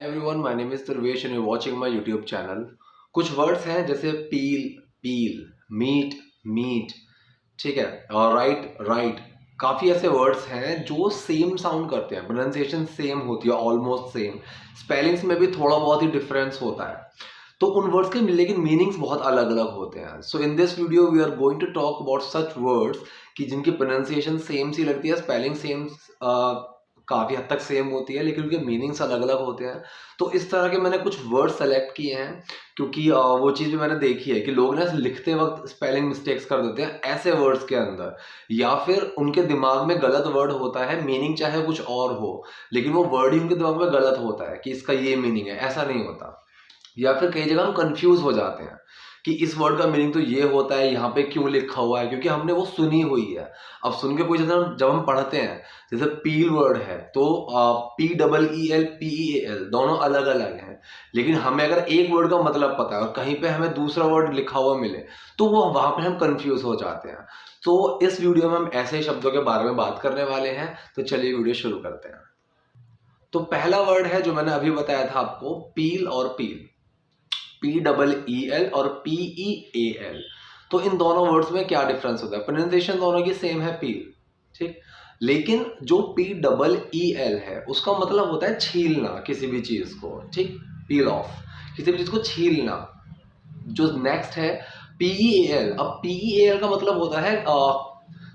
Everyone, my name is Sarvesh and you watching my YouTube channel. कुछ words हैं जैसे पील पील, meet meet, ठीक है, और राइट राइट। काफ़ी ऐसे वर्ड्स हैं जो सेम साउंड करते हैं, प्रोनाउंसिएशन सेम होती है, ऑलमोस्ट सेम। स्पेलिंग्स में भी थोड़ा बहुत ही डिफरेंस होता है। तो उन वर्ड्स के लेकिन मीनिंग्स बहुत अलग अलग होते हैं। So in this video we are going to talk about such words कि जिनकी प्रोनाउंसिएशन सेम सी लगती है, स्पेलिंग सेम काफ़ी हद तक सेम होती है, लेकिन उनके मीनिंग्स अलग अलग होते हैं। तो इस तरह के मैंने कुछ वर्ड सेलेक्ट किए हैं, क्योंकि वो चीज़ भी मैंने देखी है कि लोग ना लिखते वक्त स्पेलिंग मिस्टेक्स कर देते हैं ऐसे वर्ड्स के अंदर, या फिर उनके दिमाग में गलत वर्ड होता है, मीनिंग चाहे कुछ और हो, लेकिन वो वर्ड ही उनके दिमाग में गलत होता है कि इसका ये मीनिंग है। ऐसा नहीं होता। या फिर कई जगह हम कंफ्यूज हो जाते हैं कि इस वर्ड का मीनिंग तो ये होता है, यहाँ पे क्यों लिखा हुआ है, क्योंकि हमने वो सुनी हुई है। अब सुन के कोई जब हम पढ़ते हैं, जैसे पील वर्ड है तो PEEL दोनों अलग अलग हैं, लेकिन हमें अगर एक वर्ड का मतलब पता है और कहीं पे हमें दूसरा वर्ड लिखा हुआ मिले तो वो वहां पे हम कंफ्यूज हो जाते हैं। तो इस वीडियो में हम ऐसे शब्दों के बारे में बात करने वाले हैं। तो चलिए वीडियो शुरू करते हैं। तो पहला वर्ड है जो मैंने अभी बताया था आपको, पील और पील, PEEL और PEAL। तो इन दोनों वर्ड्स में क्या डिफरेंस होता है? प्रोनाउंसिएशन दोनों की सेम है, पील, ठीक। लेकिन जो PEEL है उसका मतलब होता है छीलना किसी भी चीज को, ठीक, पील ऑफ, किसी भी चीज को छीलना। जो नेक्स्ट है PEAL। अब PEAL का मतलब होता है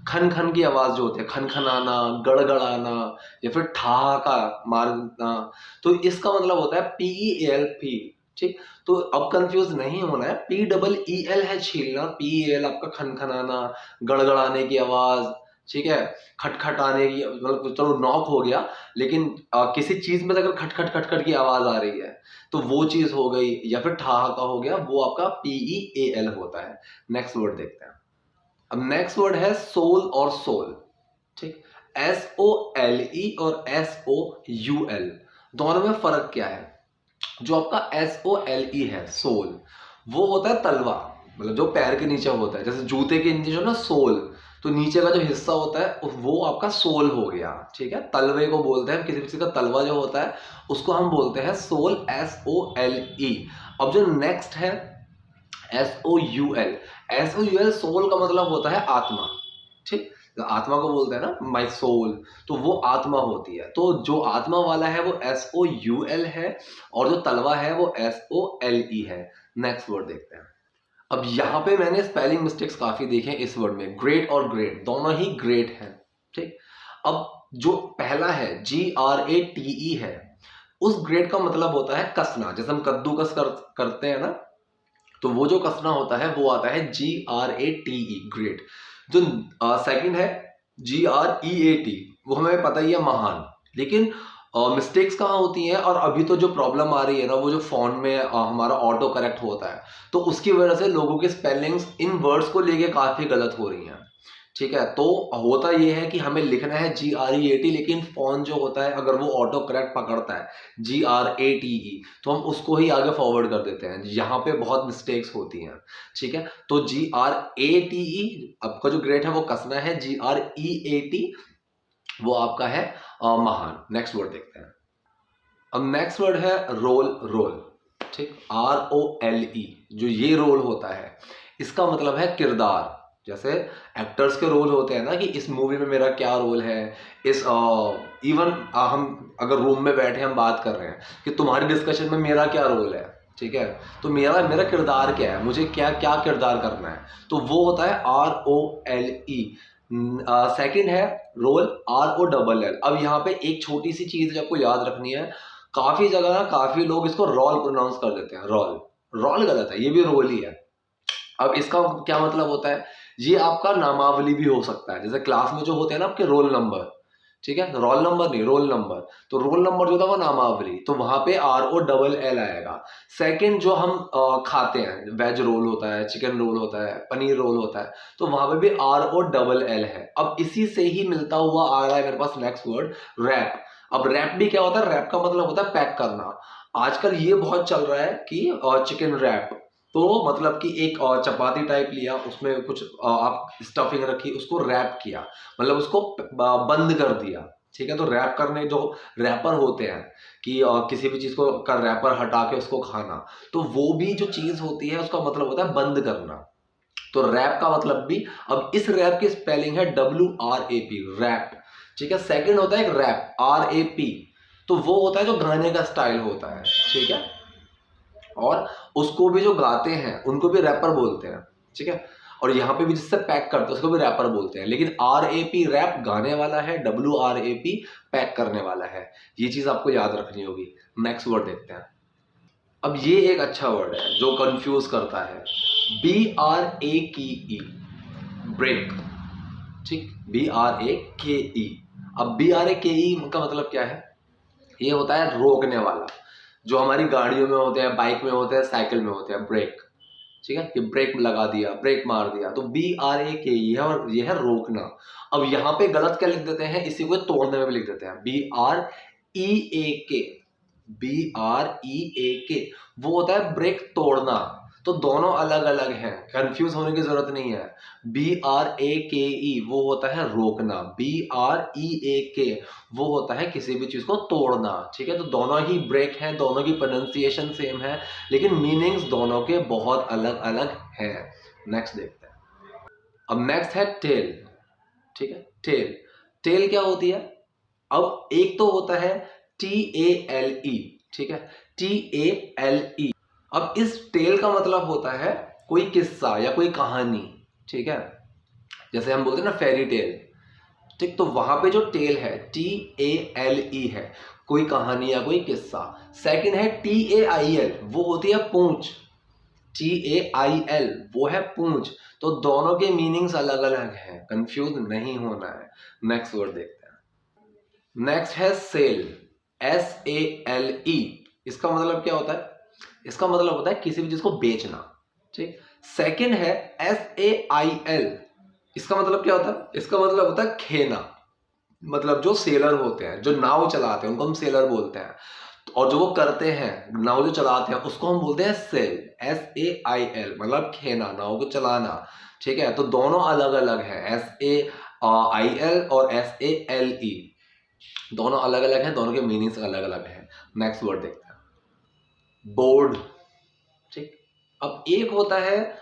खन खन की आवाज जो होती है, खनखनाना, गड़गड़ाना, या फिर ठहाका मारना। तो इसका मतलब होता है PEAL, पील, ठीक। तो अब कंफ्यूज नहीं होना है, PEEL है छीलना, PEAL आपका खनखनाना, गड़गड़ाने की आवाज, ठीक है, खटखटाने की, मतलब चलो नॉक हो गया, लेकिन किसी चीज में अगर खटखट खटखट की आवाज आ रही है तो वो चीज हो गई, या फिर ठहाका हो गया, वो आपका PEAL होता है। नेक्स्ट वर्ड देखते हैं। अब नेक्स्ट वर्ड है सोल और सोल, ठीक। SOLE और SOUL, दोनों में फर्क क्या है? जो आपका SOLE है, सोल, वो होता है तलवा, मतलब जो पैर के नीचे होता है, जैसे जूते के नीचे जो ना सोल, तो नीचे का जो हिस्सा होता है वो आपका सोल हो गया, ठीक है। तलवे को बोलते हैं, किसी किसी का तलवा जो होता है उसको हम बोलते हैं सोल, SOLE। अब जो नेक्स्ट है SOUL, सोल का मतलब होता है आत्मा, ठीक। तो आत्मा को बोलते हैं ना माई सोल, तो वो आत्मा होती है। तो जो आत्मा वाला है वो SOUL है, और जो तलवा है वो SOLE है। नेक्स्ट वर्ड देखते हैं। अब यहाँ पे मैंने स्पेलिंग मिस्टेक्स काफी देखे हैं इस वर्ड में, ग्रेट और ग्रेट दोनों ही ग्रेट हैं, ठीक। अब जो पहला है GRATE है, उस ग्रेट का मतलब होता है कसना, जैसे हम कद्दूकस करते हैं ना, तो वो जो कसना होता है वो आता है GRATE, ग्रेट। जो सेकंड है GREAT, वो हमें पता ही है, महान। लेकिन मिस्टेक्स कहाँ होती हैं, और अभी तो जो प्रॉब्लम आ रही है ना, वो जो फोन में हमारा ऑटो करेक्ट होता है, तो उसकी वजह से लोगों के स्पेलिंग्स इन वर्ड्स को लेके काफी गलत हो रही हैं, ठीक है। तो होता ये है कि हमें लिखना है GREAT, लेकिन फोन जो होता है अगर वो ऑटो करेक्ट पकड़ता है GRATE, तो हम उसको ही आगे फॉरवर्ड कर देते हैं। यहाँ पे बहुत मिस्टेक्स होती हैं, ठीक है। तो GRATE आपका जो ग्रेट है वो कसना है, GREAT वो आपका है महान। नेक्स्ट वर्ड देखते हैं। अब नेक्स्ट वर्ड है रोल, रोल, ठीक, ROLE। जो ये रोल होता है इसका मतलब है किरदार। जैसे एक्टर्स के रोल होते हैं ना, कि इस मूवी में मेरा क्या रोल है, इस इवन हम अगर रूम में बैठे हम बात कर रहे हैं कि तुम्हारी डिस्कशन में मेरा क्या रोल है, ठीक है, तो मेरा मेरा किरदार क्या है, मुझे क्या क्या किरदार करना है, तो वो होता है ROLE। सेकंड है रोल, ROLL। अब यहाँ पे एक छोटी सी चीज आपको याद रखनी है, काफी जगह ना काफी लोग इसको रॉल प्रोनाउंस कर देते हैं, रॉल, रॉल गलत है, ये भी रोल ही है। अब इसका क्या मतलब होता है? ये आपका नामावली भी हो सकता है, जैसे क्लास में जो होते हैं ना आपके रोल नंबर, ठीक है, रोल नंबर नहीं, रोल नंबर। तो रोल नंबर जो था वो नामावली, तो वहां पे ROLL आएगा। सेकंड जो हम खाते हैं, वेज रोल होता है, चिकन रोल होता है, पनीर रोल होता है, तो वहां पे भी ROLL है। अब इसी से ही मिलता हुआ आ रहा है मेरे पास नेक्स्ट वर्ड, रैप। अब रैप भी क्या होता है? रैप का मतलब होता है पैक करना। आजकल ये बहुत चल रहा है कि चिकन रैप, तो मतलब कि एक चपाती टाइप लिया, उसमें कुछ आप स्टफिंग रखी, उसको रैप किया, मतलब उसको बंद कर दिया, ठीक है। तो रैप करने जो रैपर होते हैं कि किसी भी चीज़ को का रैपर हटा के उसको खाना, तो वो भी जो चीज़ होती है उसका मतलब होता है बंद करना। तो रैप का मतलब भी, अब इस रैप की स्पेलिंग है WRAP, रैप, ठीक है। सेकंड होता है एक रैप, RAP, तो वो होता है जो गाने का स्टाइल होता है, ठीक है। और उसको भी जो गाते हैं उनको भी रैपर बोलते हैं, ठीक है। और यहाँ पे भी जिससे पैक करते हैं उसको भी रैपर बोलते हैं। लेकिन RAP रैप गाने वाला है, WRAP पैक करने वाला है। ये चीज आपको याद रखनी होगी। नेक्स्ट वर्ड देखते हैं। अब ये एक अच्छा वर्ड है जो कंफ्यूज करता है, BRAKE, ब्रेक, ठीक, BRAKE। अब BRAKE का मतलब क्या है? ये होता है रोकने वाला, जो हमारी गाड़ियों में होते हैं, बाइक में होते हैं, साइकिल में होते हैं, ब्रेक, ठीक है। कि ब्रेक लगा दिया, ब्रेक मार दिया, तो BRAKE है और ये है रोकना। अब यहाँ पे गलत क्या लिख देते हैं, इसी को तोड़ने में भी लिख देते हैं, BREAK, BREAK, वो होता है ब्रेक तोड़ना। तो दोनों अलग अलग हैं, कंफ्यूज होने की जरूरत नहीं है। BRAKE वो होता है रोकना, BREAK वो होता है किसी भी चीज को तोड़ना, ठीक है। तो दोनों ही ब्रेक हैं, दोनों की प्रोनाउंसिएशन सेम है, लेकिन मीनिंग्स दोनों के बहुत अलग अलग हैं। नेक्स्ट देखते हैं। अब नेक्स्ट है टेल, ठीक है। टेल, टेल क्या होती है? अब एक तो होता है TALE, ठीक है, TALE। अब इस टेल का मतलब होता है कोई किस्सा या कोई कहानी, ठीक है। जैसे हम बोलते हैं ना फेरी टेल, ठीक, तो वहां पे जो टेल है TALE है, कोई कहानी या कोई किस्सा। सेकंड है TAIL, वो होती है पूंछ, TAIL वो है पूंछ। तो दोनों के मीनिंग्स अलग अलग हैं, कंफ्यूज नहीं होना है। नेक्स्ट वर्ड देखते हैं। नेक्स्ट है सेल, SALE। इसका मतलब क्या होता है? इसका मतलब होता है किसी भी चीज को बेचना, ठीक। सेकंड है SAIL, इसका मतलब क्या होता है? इसका मतलब होता है खेना, मतलब जो सेलर होते हैं, जो नाव चलाते हैं, उनको हम सेलर बोलते हैं। और जो वो करते हैं, नाव जो चलाते हैं, उसको हम बोलते हैं सेल, SAIL, मतलब खेना, नाव को चलाना, ठीक है। तो दोनों अलग अलग हैं, SAIL और SALE, दोनों अलग अलग हैं, दोनों के मीनिंग्स अलग अलग हैं। नेक्स्ट वर्ड देखते हैं, बोर्ड, ठीक। अब एक होता है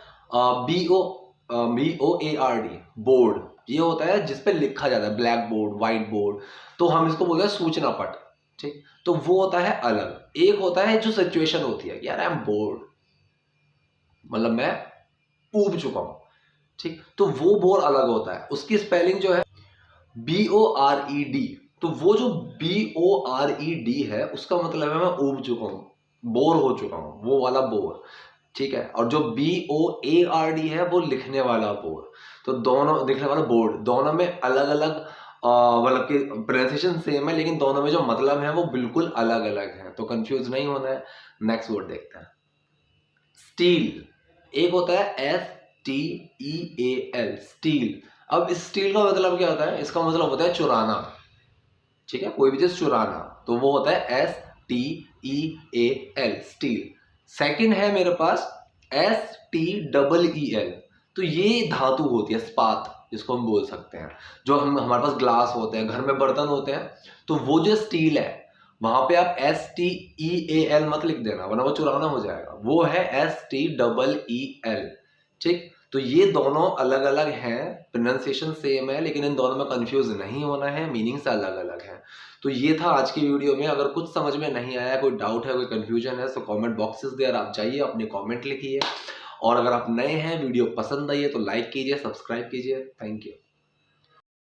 BOARD, बोर्ड, ये होता है जिसपे लिखा जाता है, ब्लैक बोर्ड, व्हाइट बोर्ड, तो हम इसको बोलते हैं सूचना पट, ठीक। तो वो होता है अलग। एक होता है जो सिचुएशन होती है, यार आई एम बोर्ड, मतलब मैं ऊब चुका हूं, ठीक, तो वो बोर अलग होता है। उसकी स्पेलिंग जो है BORED, तो वो जो BORED है उसका मतलब है मैं ऊब चुका हूं, बोर हो चुका हूं, वो वाला बोर, ठीक है। और जो BOARD है वो लिखने वाला बोर्ड। तो दोनों, लिखने वाला बोर्ड, दोनों में अलग अलग मतलब कि प्रोनाउंसिएशन सेम है, लेकिन दोनों में जो मतलब है वो बिल्कुल अलग अलग है। तो कंफ्यूज नहीं होना है। नेक्स्ट वर्ड देखते हैं, स्टील। एक होता है STEAL, स्टील। अब इस स्टील का मतलब क्या होता है? इसका मतलब होता है चुराना, ठीक है, कोई भी चीज चुराना, तो वो होता है STEAL, स्टील। सेकंड है मेरे पास STEEL, तो ये धातु होती है, स्पात जिसको हम बोल सकते हैं। जो हम, हमारे पास ग्लास होते हैं, घर में बर्तन होते हैं, तो वो जो स्टील है वहां पे आप STEAL मत लिख देना, वरना वो चुराना हो जाएगा। वो है STEEL, ठीक। तो ये दोनों अलग अलग हैं, प्रोनाउंसिएशन सेम है, लेकिन इन दोनों में कंफ्यूज नहीं होना है, मीनिंग्स अलग अलग हैं। तो ये था आज की वीडियो में। अगर कुछ समझ में नहीं आया, कोई डाउट है, कोई कंफ्यूजन है, तो कमेंट बॉक्सेस देयर आप जाइए, अपने कमेंट लिखिए। और अगर आप नए हैं, वीडियो पसंद आई है तो लाइक कीजिए, सब्सक्राइब कीजिए। Thank you.